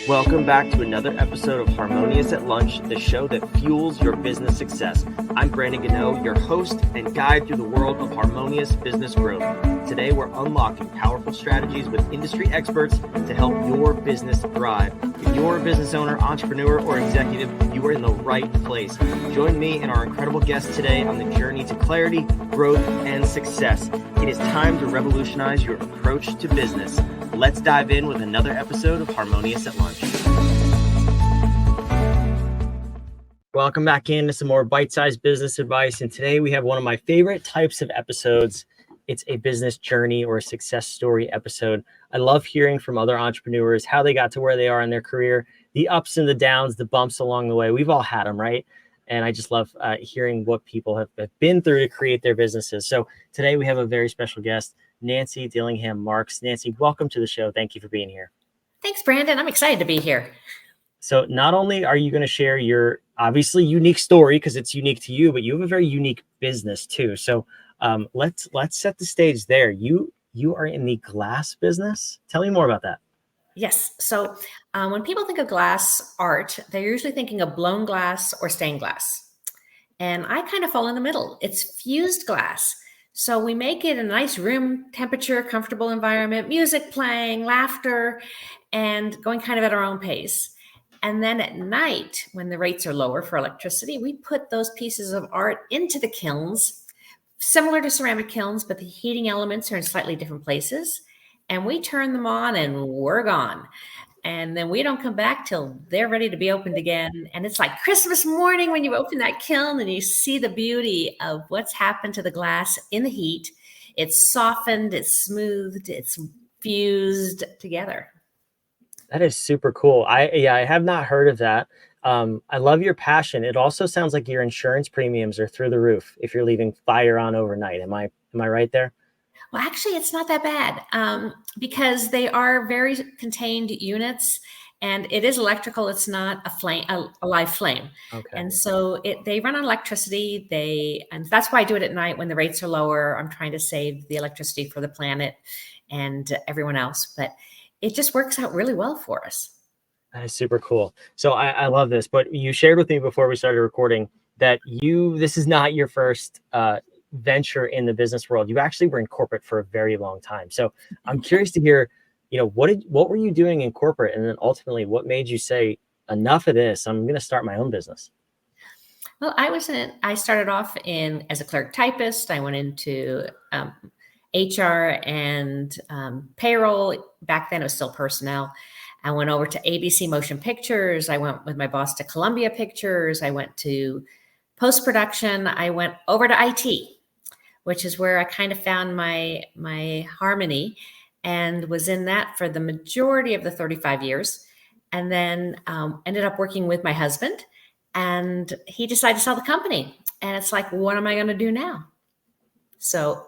Welcome back to another episode of Harmonious at Lunch, the show that fuels your business success. I'm Brandon Gano, your host and guide through the world of harmonious business growth. Today, we're unlocking powerful strategies with industry experts to help your business thrive. If you're a business owner, entrepreneur, or executive, you are in the right place. Join me and our incredible guests today on the journey to clarity, growth, and success. It is time to revolutionize your approach to business. Let's dive in with another episode of Harmonious at Lunch. Welcome back into some more bite-sized business advice. And today we have one of my favorite types of episodes. It's a business journey or a success story episode. I love hearing from other entrepreneurs, how they got to where they are in their career, the ups and the downs, the bumps along the way. We've all had them, right? And I just love hearing what people have been through to create their businesses. So today we have a very special guest, Nancy Dillingham Marks. Nancy, welcome to the show. Thank you for being here. Thanks, Brandon. I'm excited to be here. So not only are you going to share your obviously unique story because it's unique to you, but you have a very unique business too. So let's set the stage there. You are in the glass business. Tell me more about that. Yes. So when people think of glass art, they're usually thinking of blown glass or stained glass. And I kind of fall in the middle. It's fused glass. So we make it a nice room temperature, comfortable environment, music playing, laughter, and going kind of at our own pace. And then at night, when the rates are lower for electricity, we put those pieces of art into the kilns, similar to ceramic kilns, but the heating elements are in slightly different places. And we turn them on and we're gone. And then we don't come back till they're ready to be opened again. And it's like Christmas morning when you open that kiln and you see the beauty of what's happened to the glass in the heat. It's softened, it's smoothed, it's fused together. That is super cool. I have not heard of that. I love your passion. It also sounds like your insurance premiums are through the roof if you're leaving fire on overnight. Am I right there? Well, actually, it's not that bad because they are very contained units, and it is electrical. It's not a live flame. Okay. And so they run on electricity. And that's why I do it at night when the rates are lower. I'm trying to save the electricity for the planet and everyone else, but it just works out really well for us. That is super cool. So I love this, but you shared with me before we started recording that this is not your first venture in the business world. You actually were in corporate for a very long time. So I'm curious to hear, what were you doing in corporate? And then ultimately what made you say, enough of this, I'm going to start my own business? Well, I started off as a clerk typist. I went into HR and payroll. Back then it was still personnel. I went over to ABC Motion Pictures. I went with my boss to Columbia Pictures. I went to post-production. I went over to IT, which is where I kind of found my harmony and was in that for the majority of the 35 years. And then ended up working with my husband, and he decided to sell the company. And it's like, what am I going to do now? So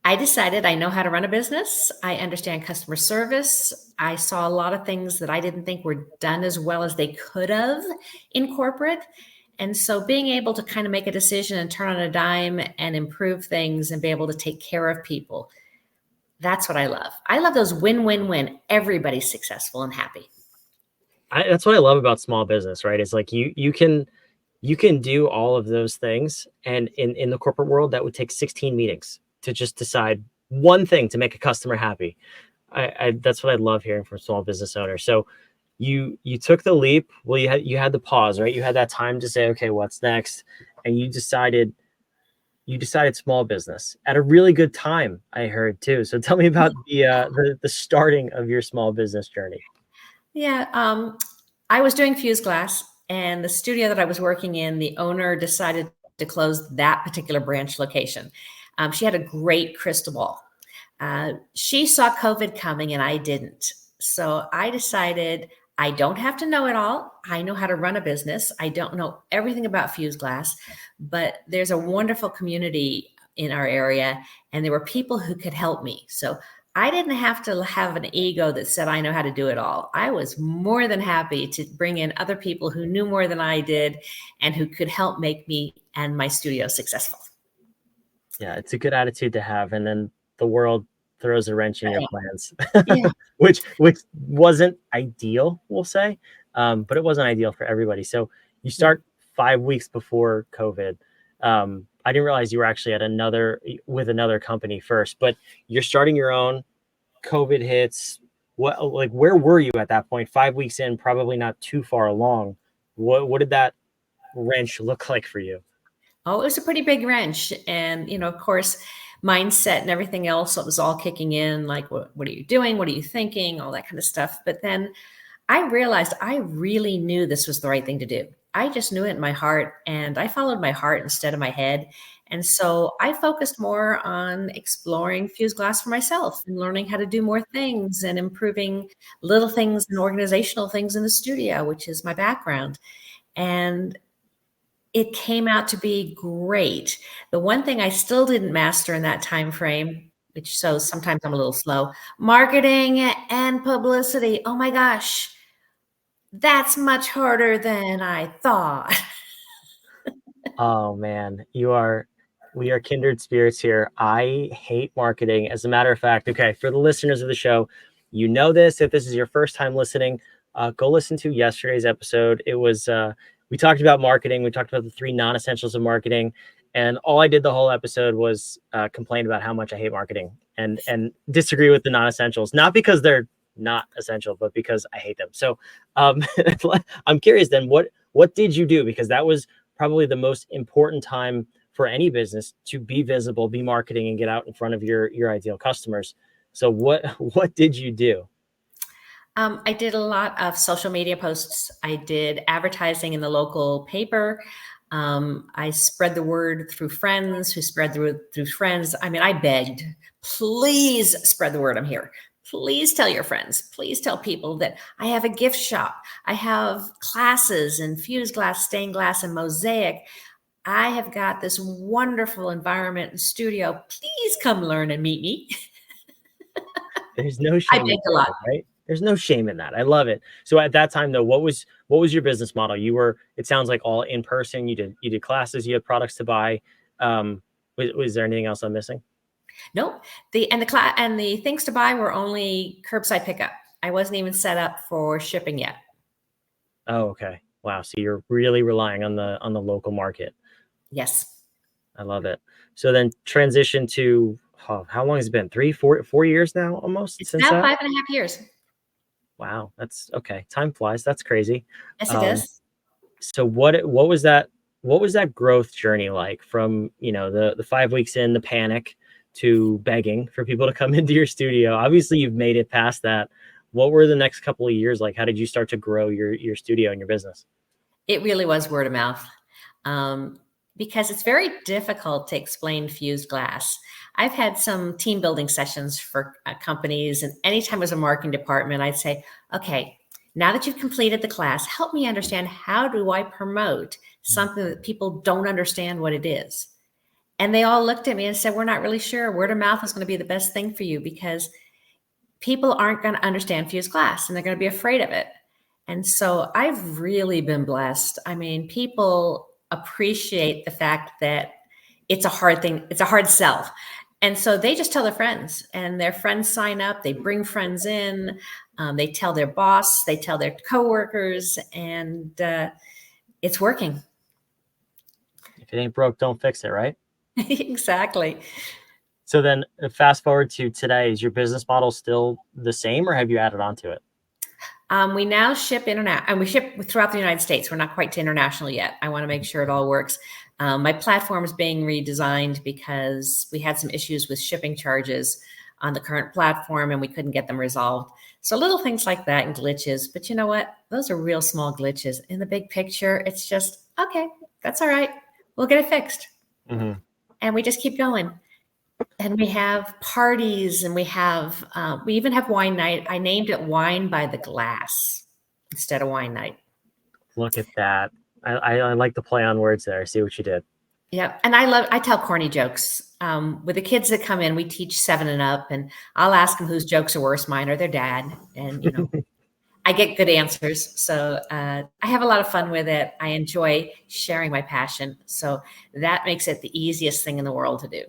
I decided I know how to run a business. I understand customer service. I saw a lot of things that I didn't think were done as well as they could have in corporate. And so being able to kind of make a decision and turn on a dime and improve things and be able to take care of people, that's what I love. I love those win-win-win. Everybody's successful and happy. That's what I love about small business, right? It's like you can do all of those things. And in the corporate world, that would take 16 meetings to just decide one thing to make a customer happy. That's what I love hearing from small business owners. So you took the leap. Well, you had the pause, right? You had that time to say, okay, what's next? And you decided small business at a really good time, I heard too. So tell me about the starting of your small business journey. Yeah. I was doing fused glass, and the studio that I was working in, the owner decided to close that particular branch location. She had a great crystal ball. She saw COVID coming and I didn't. So I decided I don't have to know it all. I know how to run a business. I don't know everything about fused glass, but there's a wonderful community in our area, and there were people who could help me. So I didn't have to have an ego that said, I know how to do it all. I was more than happy to bring in other people who knew more than I did and who could help make me and my studio successful. Yeah, it's a good attitude to have. And then the world throws a wrench in your Right. plans, Yeah. which wasn't ideal, we'll say, but it wasn't ideal for everybody. So you No. start 5 weeks before COVID. I didn't realize you were actually at another company first, but you're starting your own. COVID hits. Where were you at that point? 5 weeks in, probably not too far along. What did that wrench look like for you? Oh, it was a pretty big wrench. And, of course, mindset and everything else, it was all kicking in like, what are you doing? What are you thinking? All that kind of stuff. But then I realized I really knew this was the right thing to do. I just knew it in my heart and I followed my heart instead of my head. And so I focused more on exploring fused glass for myself and learning how to do more things and improving little things and organizational things in the studio, which is my background. And it came out to be great. The one thing I still didn't master in that time frame, which shows sometimes I'm a little slow, marketing and publicity. Oh my gosh, that's much harder than I thought. Oh man, we are kindred spirits here. I hate marketing. As a matter of fact, okay, for the listeners of the show, you know this. If this is your first time listening, go listen to yesterday's episode. It was we talked about marketing. We talked about the three non-essentials of marketing, and all I did the whole episode was complain about how much I hate marketing and disagree with the non-essentials. Not because they're not essential, but because I hate them. So I'm curious then, what did you do? Because that was probably the most important time for any business to be visible, be marketing, and get out in front of your ideal customers. So what did you do? I did a lot of social media posts. I did advertising in the local paper. I spread the word through friends who spread the word through friends. I mean, I begged, please spread the word I'm here. Please tell your friends. Please tell people that I have a gift shop. I have classes in fused glass, stained glass, and mosaic. I have got this wonderful environment and studio. Please come learn and meet me. There's no I shame in begged a lot. that, right? There's no shame in that. I love it. So at that time though, what was your business model? You were, it sounds like, all in person. You did classes, you had products to buy. Was there anything else I'm missing? Nope. The things to buy were only curbside pickup. I wasn't even set up for shipping yet. Oh, okay. Wow. So you're really relying on the local market. Yes. I love it. So then transition to, oh, how long has it been? 4 years now, almost, It's since now that? 5.5 years. Wow, that's okay. Time flies. That's crazy. Yes, it Um, does. so what was that growth journey like from, the 5 weeks in, the panic, to begging for people to come into your studio? Obviously, you've made it past that. What were the next couple of years like? How did you start to grow your studio and your business? It really was word of mouth. Because it's very difficult to explain fused glass. I've had some team building sessions for companies, and anytime it was a marketing department, I'd say, okay, now that you've completed the class, help me understand how do I promote something that people don't understand what it is. And they all looked at me and said, we're not really sure. Word of mouth is going to be the best thing for you because people aren't going to understand fused glass and they're going to be afraid of it. And so I've really been blessed. I mean, people appreciate the fact that it's a hard thing, it's a hard sell. And so they just tell their friends, and their friends sign up, they bring friends in, they tell their boss, they tell their coworkers, and it's working. If it ain't broke, don't fix it, right? Exactly. So then fast forward to today, is your business model still the same, or have you added on to it? We now ship and we ship throughout the United States. We're not quite to international yet. I want to make sure it all works. My platform is being redesigned because we had some issues with shipping charges on the current platform and we couldn't get them resolved. So little things like that and glitches, but you know what? Those are real small glitches. In the big picture, it's just, okay, that's all right. We'll get it fixed. Mm-hmm. And we just keep going. And we have parties and we even have wine night. I named it Wine by the Glass instead of wine night. Look at that. I like the play on words there. I see what you did. Yeah. And I tell corny jokes. With the kids that come in, we teach 7 and up, and I'll ask them whose jokes are worse, mine or their dad. And, I get good answers. So I have a lot of fun with it. I enjoy sharing my passion. So that makes it the easiest thing in the world to do.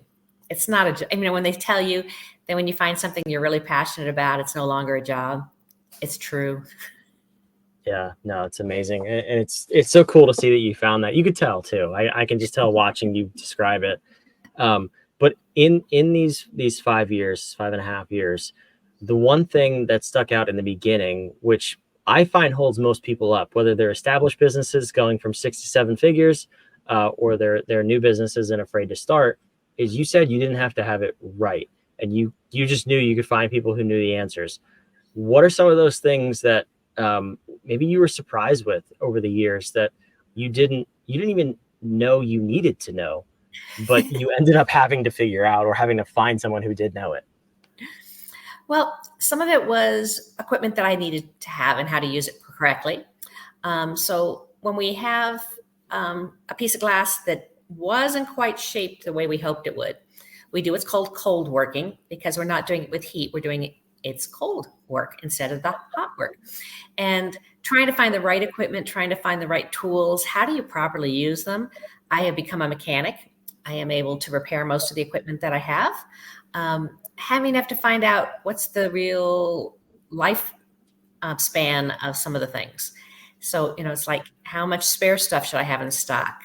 It's not when they tell you Then when you find something you're really passionate about, it's no longer a job. It's true. Yeah, no, it's amazing. And it's so cool to see that you found that. You could tell too. I can just tell watching you describe it. But in these 5 years, 5.5 years, the one thing that stuck out in the beginning, which I find holds most people up, whether they're established businesses going from 6 to 7 figures, or they're new businesses and afraid to start, is you said you didn't have to have it right, and you just knew you could find people who knew the answers. What are some of those things that maybe you were surprised with over the years that you didn't even know you needed to know, but you ended up having to figure out or having to find someone who did know it? Well, some of it was equipment that I needed to have and how to use it correctly. So when we have a piece of glass that wasn't quite shaped the way we hoped it would, we do what's called cold working, because we're not doing it with heat. We're doing it's cold work instead of the hot work. And trying to find the right equipment, trying to find the right tools. How do you properly use them? I have become a mechanic. I am able to repair most of the equipment that I have. Having to find out what's the real life span of some of the things. So, it's like, how much spare stuff should I have in stock?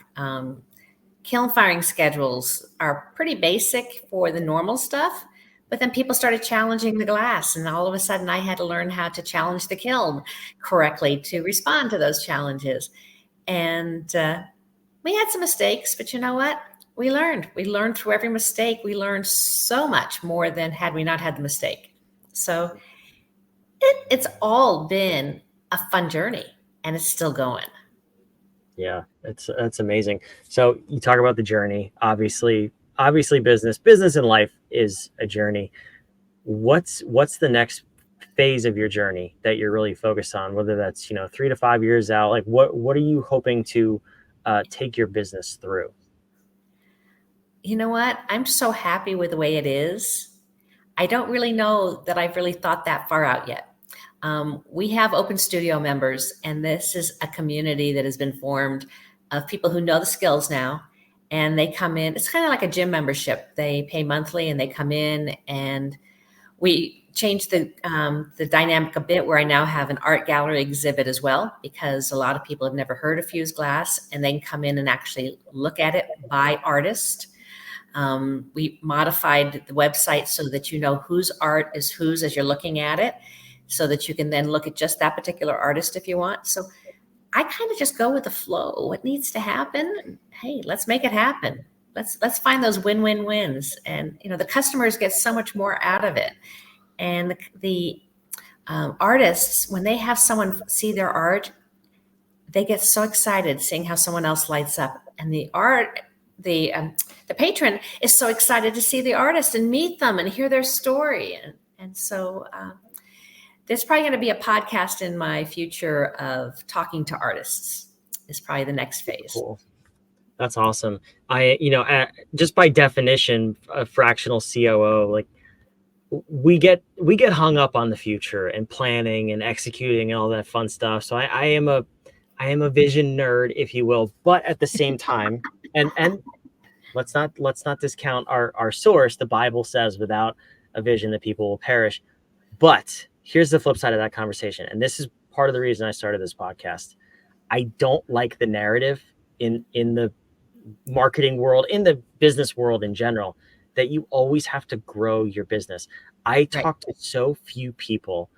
Kiln firing schedules are pretty basic for the normal stuff, but then people started challenging the glass, and all of a sudden I had to learn how to challenge the kiln correctly to respond to those challenges. And we had some mistakes, but you know what? We learned through every mistake. We learned so much more than had we not had the mistake. So it's all been a fun journey, and it's still going. Yeah, that's amazing. So you talk about the journey. Obviously business and life is a journey. What's the next phase of your journey that you're really focused on? Whether that's 3 to 5 years out, like what are you hoping to take your business through? You know what? I'm so happy with the way it is. I don't really know that I've really thought that far out yet. We have open studio members, and this is a community that has been formed of people who know the skills now, and they come in. It's kind of like a gym membership. They pay monthly, and they come in, and we changed the dynamic a bit, where I now have an art gallery exhibit as well, because a lot of people have never heard of fused glass, and they can come in and actually look at it by artist. We modified the website so that you know whose art is whose as you're looking at it, so that you can then look at just that particular artist if you want. So I kind of just go with the flow. What needs to happen? Hey, let's make it happen. Let's find those win-win-wins. And the customers get so much more out of it. And the artists, when they have someone see their art, they get so excited seeing how someone else lights up. And the patron is so excited to see the artist and meet them and hear their story. And so there's probably going to be a podcast in my future of talking to artists. Is probably the next phase. Cool. That's awesome. Just by definition, a fractional COO, like we get hung up on the future and planning and executing and all that fun stuff. So I am a vision nerd, if you will, but at the same time, and let's not discount our source. The Bible says, without a vision, the people will perish. But here's the flip side of that conversation. And this is part of the reason I started this podcast. I don't like the narrative in the marketing world, in the business world in general, that you always have to grow your business. I talk to so few people.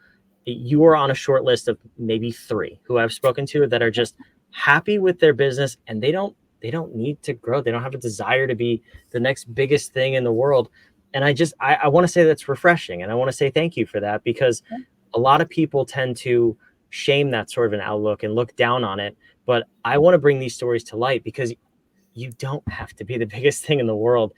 You are on a short list of maybe 3 who I've spoken to that are just happy with their business, and they don't need to grow. They don't have a desire to be the next biggest thing in the world. And I want to say that's refreshing. And I want to say thank you for that, because a lot of people tend to shame that sort of an outlook and look down on it. But I want to bring these stories to light, because you don't have to be the biggest thing in the world.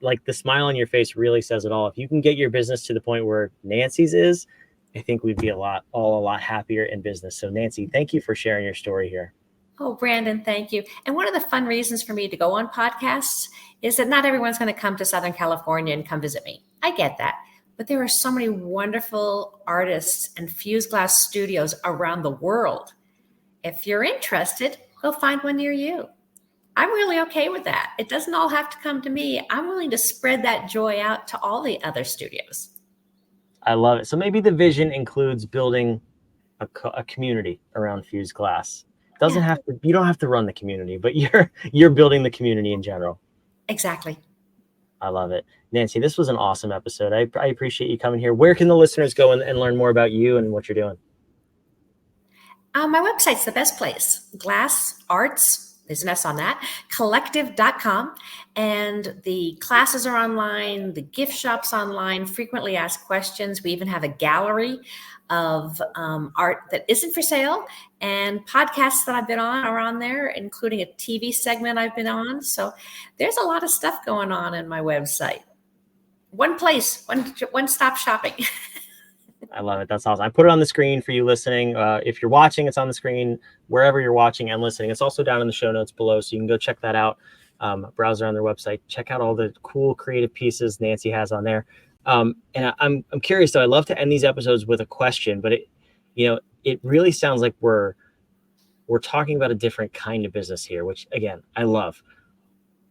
Like, the smile on your face really says it all. If you can get your business to the point where Nancy's is, I think we'd be a lot happier in business. So Nancy, thank you for sharing your story here. Oh, Brandon, thank you. And one of the fun reasons for me to go on podcasts is that not everyone's going to come to Southern California and come visit me. I get that. But there are so many wonderful artists and fused glass studios around the world. If you're interested, go find one near you. I'm really okay with that. It doesn't all have to come to me. I'm willing to spread that joy out to all the other studios. I love it. So maybe the vision includes building a community around Fuse Glass. Doesn't have to, you don't have to run the community, but you're building the community in general. Exactly. I love it. Nancy, this was an awesome episode. I appreciate you coming here. Where can the listeners go and learn more about you and what you're doing? My website's the best place. Glass Arts, there's an S on that, collective.com. And the classes are online, the gift shop's online, frequently asked questions. We even have a gallery of art that isn't for sale, and podcasts that I've been on are on there, including a TV segment I've been on. So there's a lot of stuff going on in my website. One place, one-stop shopping. I love it. That's awesome. I put it on the screen for you listening. If you're watching, it's on the screen wherever you're watching and listening. It's also down in the show notes below, so you can go check that out. Browse around their website. Check out all the cool creative pieces Nancy has on there. And I'm curious though. I love to end these episodes with a question, but it really sounds like we're talking about a different kind of business here, which again I love.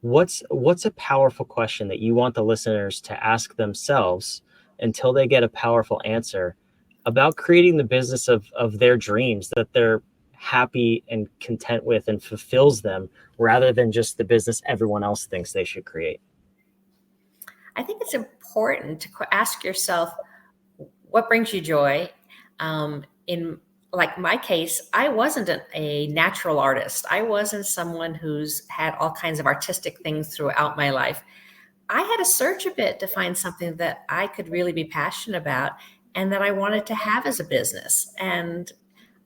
What's a powerful question that you want the listeners to ask themselves until they get a powerful answer about creating the business of their dreams that they're happy and content with and fulfills them, rather than just the business everyone else thinks they should create? I think it's important to ask yourself, what brings you joy? In like my case, I wasn't a natural artist. I wasn't someone who's had all kinds of artistic things throughout my life. I had to search a bit to find something that I could really be passionate about and that I wanted to have as a business. And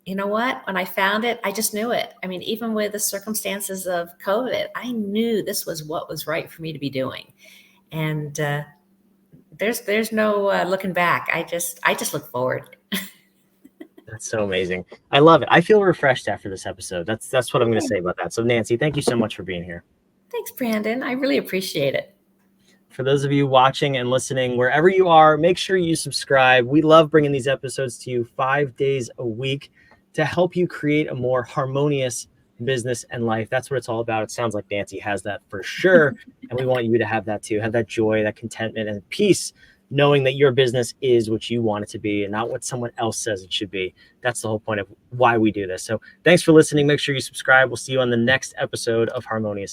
you know what? When I found it, I just knew it. I mean, even with the circumstances of COVID, I knew this was what was right for me to be doing. And there's no looking back. I just look forward. That's so amazing. I love it. I feel refreshed after this episode. That's what I'm going to say about that. So Nancy, thank you so much for being here. Thanks, Brandon. I really appreciate it. For those of you watching and listening, wherever you are, make sure you subscribe. We love bringing these episodes to you 5 days a week to help you create a more harmonious business and life. That's what it's all about. It sounds like Nancy has that for sure. And we want you to have that too. Have that joy, that contentment and peace, knowing that your business is what you want it to be and not what someone else says it should be. That's the whole point of why we do this. So thanks for listening. Make sure you subscribe. We'll see you on the next episode of Harmonious.